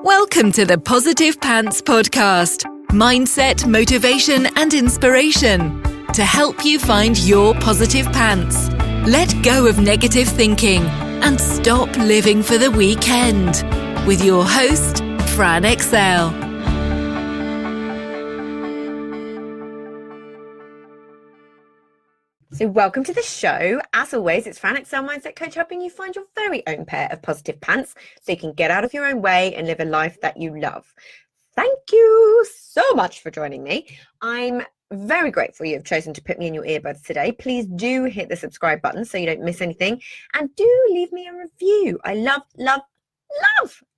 Welcome to the Positive Pants Podcast. Mindset, motivation, and inspiration to help you find your positive pants. Let go of negative thinking and stop living for the weekend. With your host, Fran Excel. So welcome to the show. As always, it's Fran Excel Mindset Coach, helping you find your very own pair of positive pants so you can get out of your own way and live a life that you love. Thank you so much for joining me. I'm very grateful you've chosen to put me in your earbuds today. Please do hit the subscribe button so you don't miss anything, and do leave me a review. I love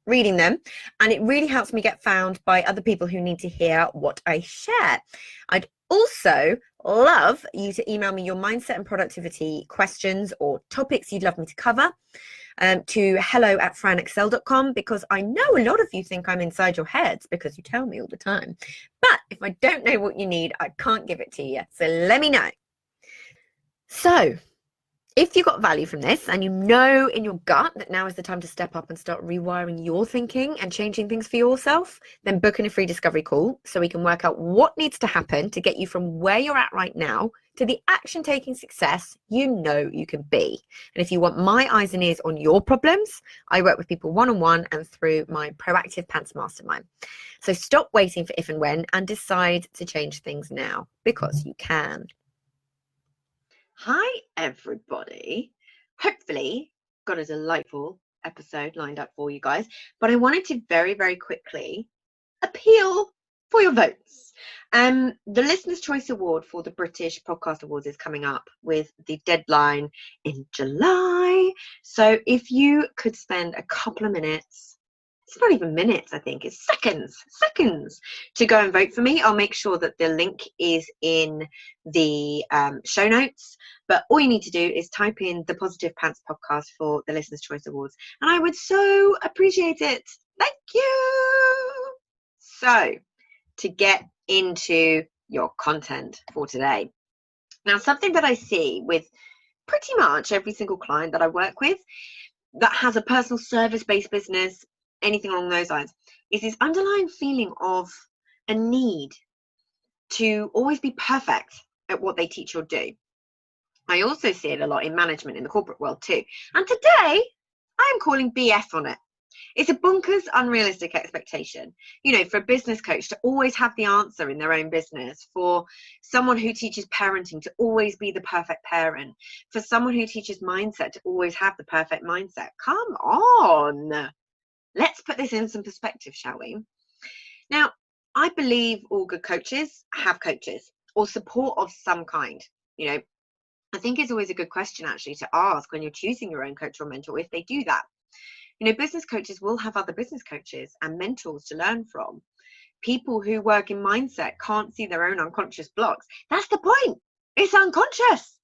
reading them, and it really helps me get found by other people who need to hear what I share. I'd also love you to email me your mindset and productivity questions or topics you'd love me to cover to hello@franexcel.com, because I know a lot of you think I'm inside your heads because you tell me all the time. But if I don't know what you need, I can't give it to you. So let me know. So if you got value from this and you know in your gut that now is the time to step up and start rewiring your thinking and changing things for yourself, then book in a free discovery call so we can work out what needs to happen to get you from where you're at right now to the action-taking success you know you can be. And if you want my eyes and ears on your problems, I work with people one-on-one and through my Proactive Pants Mastermind. So stop waiting for if and when and decide to change things now, because you can. Hi everybody, hopefully got a delightful episode lined up for you guys, but I wanted to very quickly appeal for your votes. The Listener's Choice Award for the British Podcast Awards is coming up with the deadline in July, so if you could spend a couple of minutes, it's not even minutes, I think it's seconds to go and vote for me. I'll make sure that the link is in the show notes, but all you need to do is type in the Positive Pants Podcast for the Listener's Choice Awards, and I would so appreciate it. Thank you. So to get into your content for today. Now, something that I see with pretty much every single client that I work with that has a personal service-based business, anything along those lines, is this underlying feeling of a need to always be perfect at what they teach or do. I also see it a lot in management in the corporate world too. And today I am calling BS on it. It's a bonkers, unrealistic expectation, for a business coach to always have the answer in their own business, for someone who teaches parenting to always be the perfect parent, for someone who teaches mindset to always have the perfect mindset. Come on. Let's put this in some perspective, shall we? Now, I believe all good coaches have coaches or support of some kind. I think it's always a good question actually to ask when you're choosing your own coach or mentor if they do that. Business coaches will have other business coaches and mentors to learn from. People who work in mindset can't see their own unconscious blocks. That's the point. It's unconscious.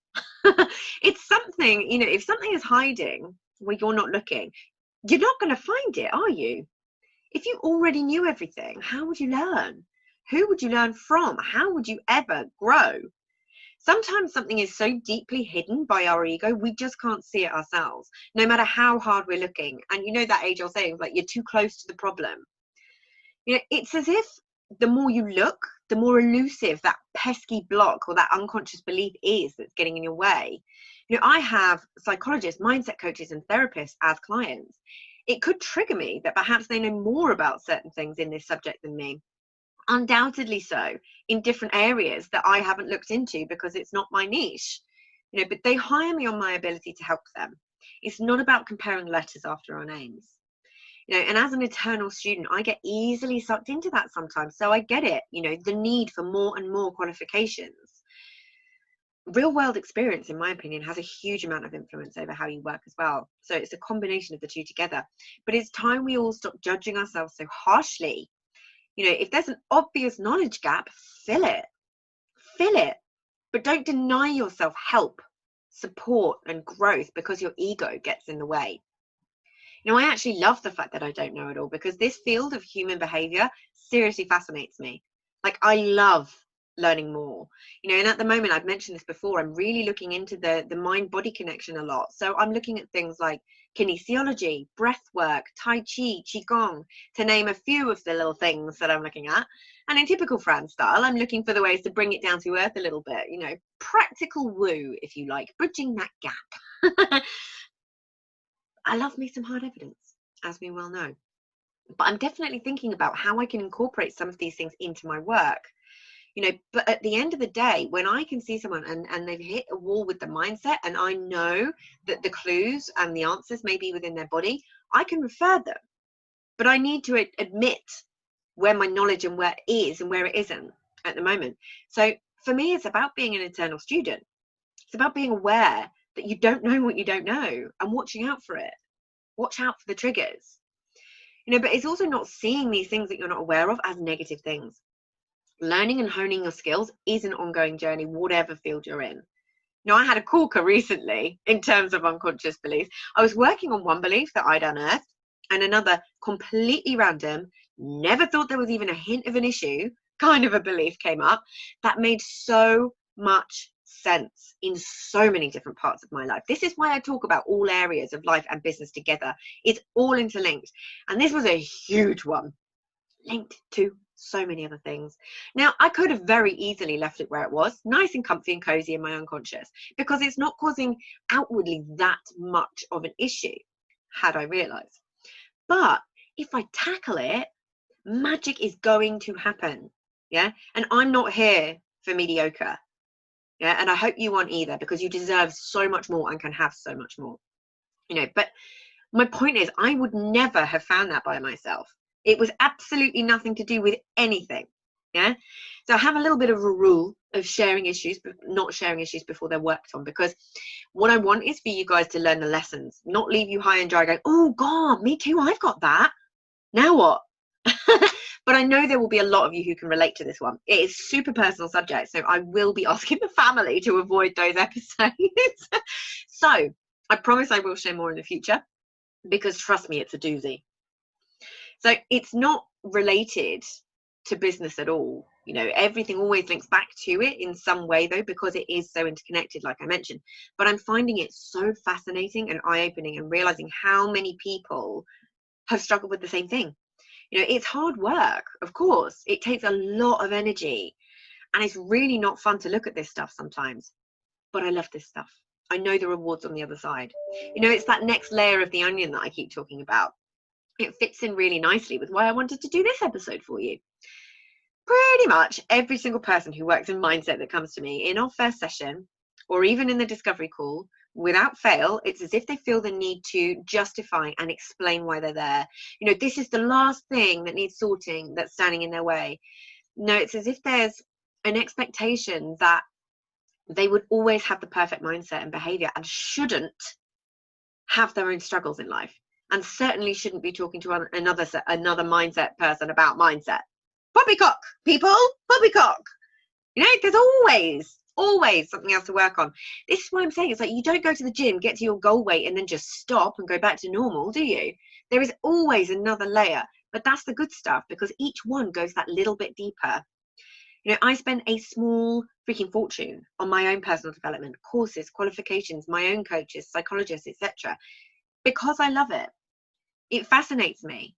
It's something, if something is hiding where you're not looking, you're not going to find it, are you? If you already knew everything, how would you learn? Who would you learn from? How would you ever grow? Sometimes something is so deeply hidden by our ego, we just can't see it ourselves, no matter how hard we're looking. And that age-old saying, like, you're too close to the problem. It's as if the more you look, the more elusive that pesky block or that unconscious belief is that's getting in your way. I have psychologists, mindset coaches, and therapists as clients. It could trigger me that perhaps they know more about certain things in this subject than me. Undoubtedly so, in different areas that I haven't looked into because it's not my niche. But they hire me on my ability to help them. It's not about comparing letters after our names. And as an eternal student, I get easily sucked into that sometimes. So I get it, the need for more and more qualifications. Real world experience, in my opinion, has a huge amount of influence over how you work as well. So it's a combination of the two together. But it's time we all stop judging ourselves so harshly. If there's an obvious knowledge gap, fill it. But don't deny yourself help, support, and growth because your ego gets in the way. I actually love the fact that I don't know it all, because this field of human behavior seriously fascinates me. Like, I love learning more, and at the moment, I've mentioned this before, I'm really looking into the mind-body connection a lot. So I'm looking at things like kinesiology, breath work, Tai Chi, Qigong, to name a few of the little things that I'm looking at. And in typical Fran style, I'm looking for the ways to bring it down to earth a little bit, practical woo, if you like, bridging that gap. I love me some hard evidence, as we well know. But I'm definitely thinking about how I can incorporate some of these things into my work. But at the end of the day, when I can see someone and they've hit a wall with the mindset, and I know that the clues and the answers may be within their body, I can refer them. But I need to admit where my knowledge and where it is and where it isn't at the moment. So for me, it's about being an eternal student. It's about being aware that you don't know what you don't know and watching out for it. Watch out for the triggers. But it's also not seeing these things that you're not aware of as negative things. Learning and honing your skills is an ongoing journey, whatever field you're in. I had a corker recently in terms of unconscious beliefs. I was working on one belief that I'd unearthed, and another completely random, never thought there was even a hint of an issue, kind of a belief came up that made so much sense in so many different parts of my life. This is why I talk about all areas of life and business together. It's all interlinked. And this was a huge one, linked to so many other things. Now, I could have very easily left it where it was, nice and comfy and cozy in my unconscious, because it's not causing outwardly that much of an issue, had I realized. But if I tackle it, magic is going to happen. Yeah. And I'm not here for mediocre. Yeah. And I hope you aren't either, because you deserve so much more and can have so much more. But my point is, I would never have found that by myself. It was absolutely nothing to do with anything. Yeah. So I have a little bit of a rule of sharing issues, but not sharing issues before they're worked on, because what I want is for you guys to learn the lessons, not leave you high and dry going, oh God, me too, I've got that. Now what? But I know there will be a lot of you who can relate to this one. It is super personal subject, so I will be asking the family to avoid those episodes. So I promise I will share more in the future, because trust me, it's a doozy. So it's not related to business at all. Everything always links back to it in some way, though, because it is so interconnected, like I mentioned. But I'm finding it so fascinating and eye-opening, and realizing how many people have struggled with the same thing. It's hard work, of course. It takes a lot of energy, and it's really not fun to look at this stuff sometimes. But I love this stuff. I know the rewards on the other side. It's that next layer of the onion that I keep talking about. It fits in really nicely with why I wanted to do this episode for you. Pretty much every single person who works in mindset that comes to me in our first session, or even in the discovery call, without fail, it's as if they feel the need to justify and explain why they're there. This is the last thing that needs sorting that's standing in their way. No, it's as if there's an expectation that they would always have the perfect mindset and behavior, and shouldn't have their own struggles in life, and certainly shouldn't be talking to another mindset person about mindset. Poppycock, people, poppycock. There's always something else to work on. This is what I'm saying. It's like, you don't go to the gym, get to your goal weight, and then just stop and go back to normal, do you? There is always another layer, but that's the good stuff, because each one goes that little bit deeper. I spend a small freaking fortune on my own personal development, courses, qualifications, my own coaches, psychologists, etc., because I love it. It fascinates me,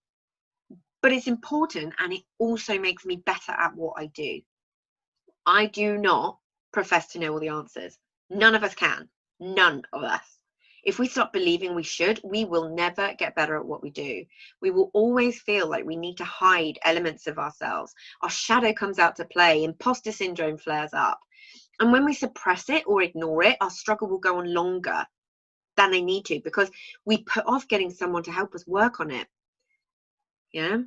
but it's important, and it also makes me better at what I do. I do not profess to know all the answers. None of us can. None of us. If we stop believing we should, we will never get better at what we do. We will always feel like we need to hide elements of ourselves. Our shadow comes out to play. Imposter syndrome flares up. And when we suppress it or ignore it, our struggle will go on longer than they need to, because we put off getting someone to help us work on it. Yeah?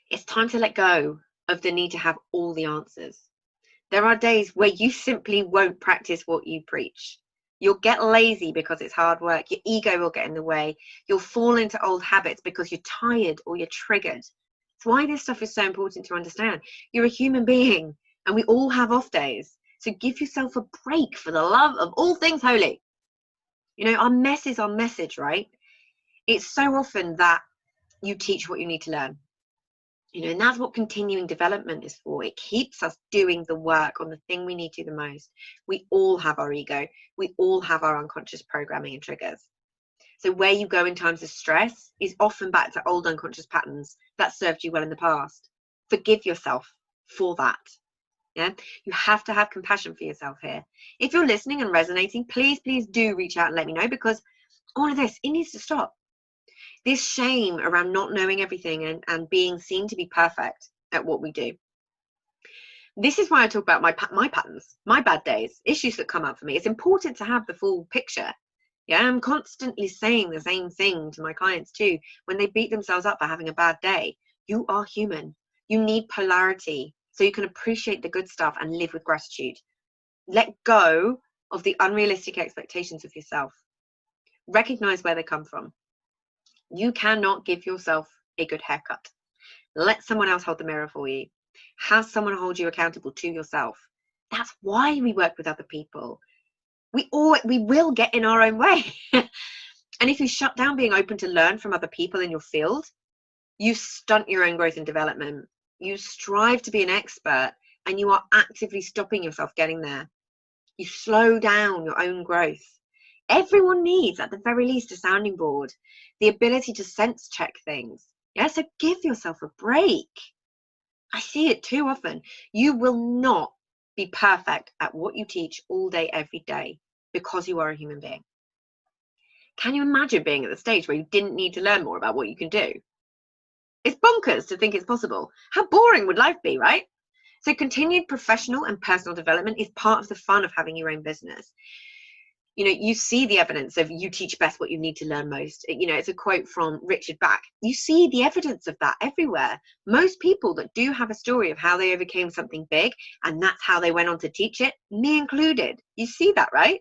It's time to let go of the need to have all the answers. There are days where you simply won't practice what you preach. You'll get lazy because it's hard work. Your ego will get in the way. You'll fall into old habits because you're tired or you're triggered. It's why this stuff is so important to understand. You're a human being, and we all have off days. So give yourself a break, for the love of all things holy. Our mess is our message, right? It's so often that you teach what you need to learn. And that's what continuing development is for. It keeps us doing the work on the thing we need to the most. We all have our ego. We all have our unconscious programming and triggers. So where you go in times of stress is often back to old unconscious patterns that served you well in the past. Forgive yourself for that. Yeah, you have to have compassion for yourself here. If you're listening and resonating, please do reach out and let me know, because all of this, it needs to stop. This shame around not knowing everything and being seen to be perfect at what we do. This is why I talk about my patterns, my bad days, issues that come up for me. It's important to have the full picture. Yeah, I'm constantly saying the same thing to my clients too when they beat themselves up for having a bad day. You are human. You need polarity so you can appreciate the good stuff and live with gratitude. Let go of the unrealistic expectations of yourself. Recognize where they come from. You cannot give yourself a good haircut. Let someone else hold the mirror for you. Have someone hold you accountable to yourself. That's why we work with other people. We will get in our own way. And if you shut down being open to learn from other people in your field, you stunt your own growth and development. You strive to be an expert and you are actively stopping yourself getting there. You slow down your own growth. Everyone needs, at the very least, a sounding board, the ability to sense check things. Yeah, so give yourself a break. I see it too often. You will not be perfect at what you teach all day, every day, because you are a human being. Can you imagine being at the stage where you didn't need to learn more about what you can do? It's bonkers to think it's possible. How boring would life be, right? So continued professional and personal development is part of the fun of having your own business. You know, you see the evidence of you teach best what you need to learn most. You know, it's a quote from Richard Bach. You see the evidence of that everywhere. Most people that do have a story of how they overcame something big and that's how they went on to teach it, me included. You see that, right?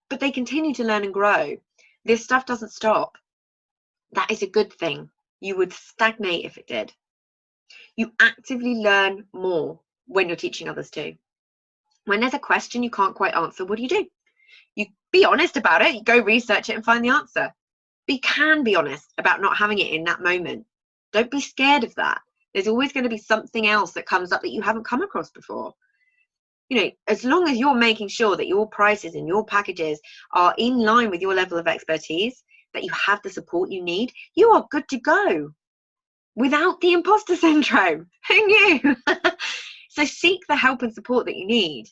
But they continue to learn and grow. This stuff doesn't stop. That is a good thing. You would stagnate if it did. You actively learn more when you're teaching others too. When there's a question you can't quite answer, what do? You be honest about it. You go research it and find the answer. But you can be honest about not having it in that moment. Don't be scared of that. There's always going to be something else that comes up that you haven't come across before. You know, as long as you're making sure that your prices and your packages are in line with your level of expertise, that you have the support you need, you are good to go without the imposter syndrome. Who knew? So seek the help and support that you need.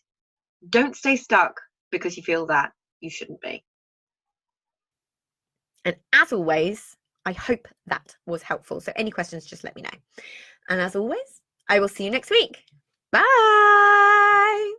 Don't stay stuck because you feel that you shouldn't be. And as always, I hope that was helpful. So any questions, just let me know. And as always, I will see you next week. Bye.